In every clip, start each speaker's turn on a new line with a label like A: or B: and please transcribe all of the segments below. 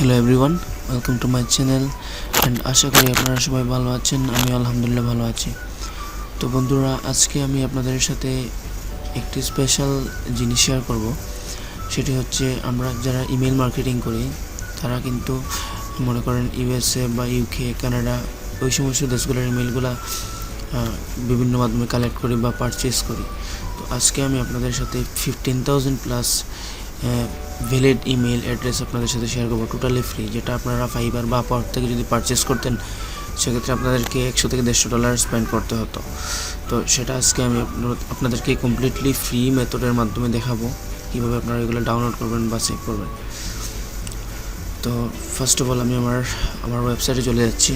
A: Hello everyone, welcome to my channel and আশা করি আপনারা সবাই ভালো আছেন। আমি আলহামদুলিল্লাহ ভালো আছি। তো বন্ধুরা, আজকে আমি আপনাদের সাথে একটি স্পেশাল জিনিস শেয়ার করব। সেটি হচ্ছে, আমরা যারা ইমেল মার্কেটিং করি তারা কিন্তু মনে করেন ইউএসএ বা ইউকে, কানাডা, ওই সমস্ত দেশগুলোর ইমেলগুলো বিভিন্ন মাধ্যমে কালেক্ট করি বা পারচেস করি। তো আজকে আমি আপনাদের সাথে 15,000+ ভ্যালিড ইমেল অ্যাড্রেস আপনাদের সাথে শেয়ার করবো, টোটালি ফ্রি, যেটা আপনারা ফাইবার বা আপওয়ার্ক থেকে যদি পারচেস করতেন সেক্ষেত্রে আপনাদেরকে $100 থেকে $150 স্পেন্ড করতে হতো। তো সেটা আজকে আমি আপনাদেরকে কমপ্লিটলি ফ্রি মেথডের মাধ্যমে দেখাবো কীভাবে আপনারা এগুলো ডাউনলোড করবেন বা সেভ করবেন। তো ফার্স্ট অফ অল আমি আমার ওয়েবসাইটে চলে যাচ্ছি।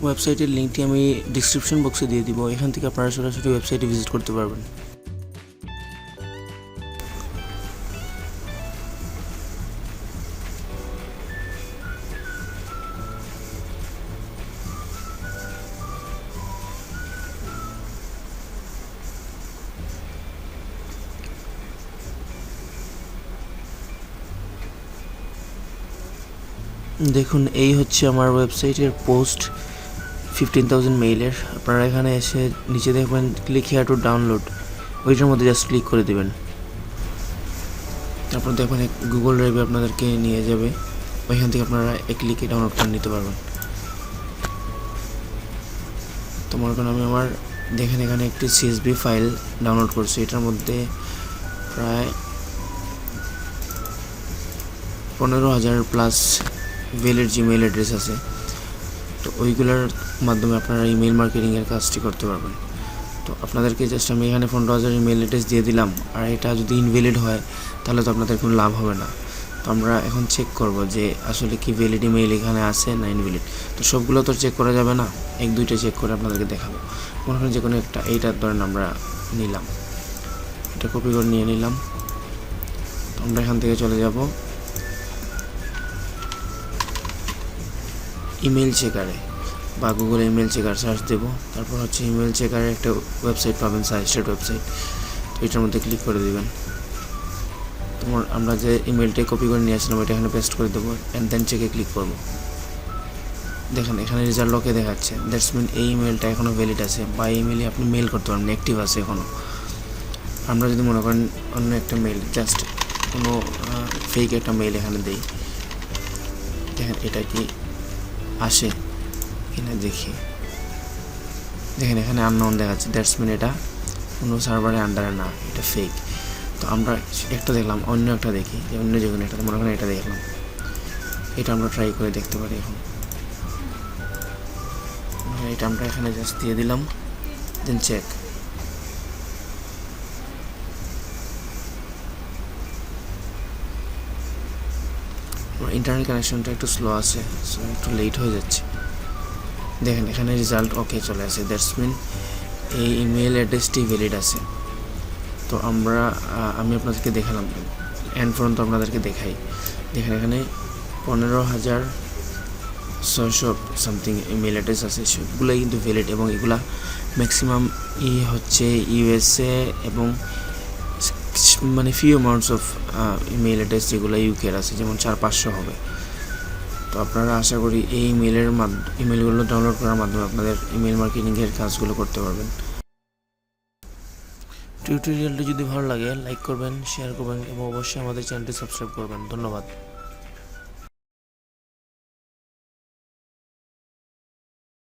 A: ওয়েবসাইটের লিঙ্কটি আমি ডিসক্রিপশন বক্সে দিয়ে দিব, এখান থেকে আপনারা সরাসরি ওয়েবসাইটে ভিজিট করতে পারবেন। দেখুন, এই হচ্ছে আমার ওয়েবসাইটের পোস্ট 15,000 মেইলের। আপনারা এখানে এসে নিচে দেখবেন ক্লিক হিয়ার টু ডাউনলোড, ওইটার মধ্যে জাস্ট ক্লিক করে দেবেন। তারপর দেখবেন গুগল ড্রাইভে আপনাদেরকে নিয়ে যাবে, ওইখান থেকে আপনারা এক ক্লিকে ডাউনলোড করে নিতে পারবেন। তো মনে করেন আমি দেখেন এখানে একটি CSV ফাইল ডাউনলোড করছি, এটার মধ্যে প্রায় 15,000+ ভ্যালিড জিমেইল অ্যাড্রেস আছে। তো ওইগুলোর মাধ্যমে আপনারা ইমেল মার্কেটিংয়ের কাজটি করতে পারবেন। তো আপনাদেরকে জাস্ট আমি এখানে 15,000 ইমেল অ্যাড্রেস দিয়ে দিলাম, আর এটা যদি ইনভ্যালিড হয় তাহলে তো আপনাদের কোনো লাভ হবে না। তো আমরা এখন চেক করব যে আসলে কি ভ্যালিড ইমেল এখানে আছে না ইনভ্যালিড। তো সবগুলো তো চেক করা যাবে না, 1-2টা চেক করে আপনাদেরকে দেখাবো। মনে করেন যে কোনো একটা, এইটার ধরেন আমরা নিলাম, এটা কপি করে নিয়ে নিলাম। তো আমরা এখান থেকে চলে যাব ইমেল চেকারে বা গুগল ইমেল চেকার সার্চ দেব। তারপর হচ্ছে ইমেল চেকারের একটা ওয়েবসাইট পাবেন, সাজেস্টেড ওয়েবসাইট। তো এটার মধ্যে ক্লিক করে দেবেন। তোমার আমরা যে ইমেলটাই কপি করে নিয়ে আসলাম এটা এখানে পেস্ট করে দেবো, অ্যান্ড দেন চেকে ক্লিক করব। দেখেন এখানে রেজাল্ট ওকে দেখাচ্ছে, দ্যাটস মিন এই ইমেলটা এখনও ভ্যালিড আছে বা এই ইমেলে আপনি মেল করতে পারবেন, অ্যাক্টিভ আছে এখনও। আমরা যদি মনে করেন অন্য একটা মেল, জাস্ট কোনো ফেক একটা মেল এখানে দেই, দেখেন এটা কি আসে কিনা দেখি। দেখেন এখানে আননোন দেখাচ্ছে, দ্যাটস মিন এটা কোনো সার্ভারের আন্ডারে না, এটা ফেক। তো আমরা একটা দেখলাম, অন্য একটা দেখি, যে অন্য যে কোনো একটা, মনে করেন এটা দেখলাম, এটা আমরা ট্রাই করে দেখতে পারি। এখন এটা আমরা এখানে জাস্ট দিয়ে দিলাম, দেন চেক। ইন্টারনেট কানেকশনটা একটু স্লো আছে, সো একটু লেট হয়ে যাচ্ছে। দেখেন এখানে রেজাল্ট ওকে চলে আসে, দ্যাটস মিন এই ইমেল অ্যাড্রেসটি ভ্যালিড আছে। তো আমি আপনাদেরকে দেখালাম, এন্ড পর্যন্ত আপনাদেরকে দেখাই। দেখেন এখানে 15,600 সামথিং ইমেল অ্যাড্রেস আছে, সবগুলোই কিন্তু ভ্যালিড, এবং এগুলা ম্যাক্সিমাম হচ্ছে ইউএসএ এবং মানে few amounts of email address যেগুলো ইউকের আছে, যেমন 400-500 হবে। তো আপনারা আশা করি এই ইমেলগুলো ডাউনলোড করার মাধ্যমে আপনাদের ইমেল মার্কেটিংয়ের কাজগুলো করতে পারবেন। টিউটোরিয়ালটি যদি ভালো লাগে লাইক করবেন, শেয়ার করবেন এবং অবশ্যই আমাদের চ্যানেলটি সাবস্ক্রাইব করবেন। ধন্যবাদ।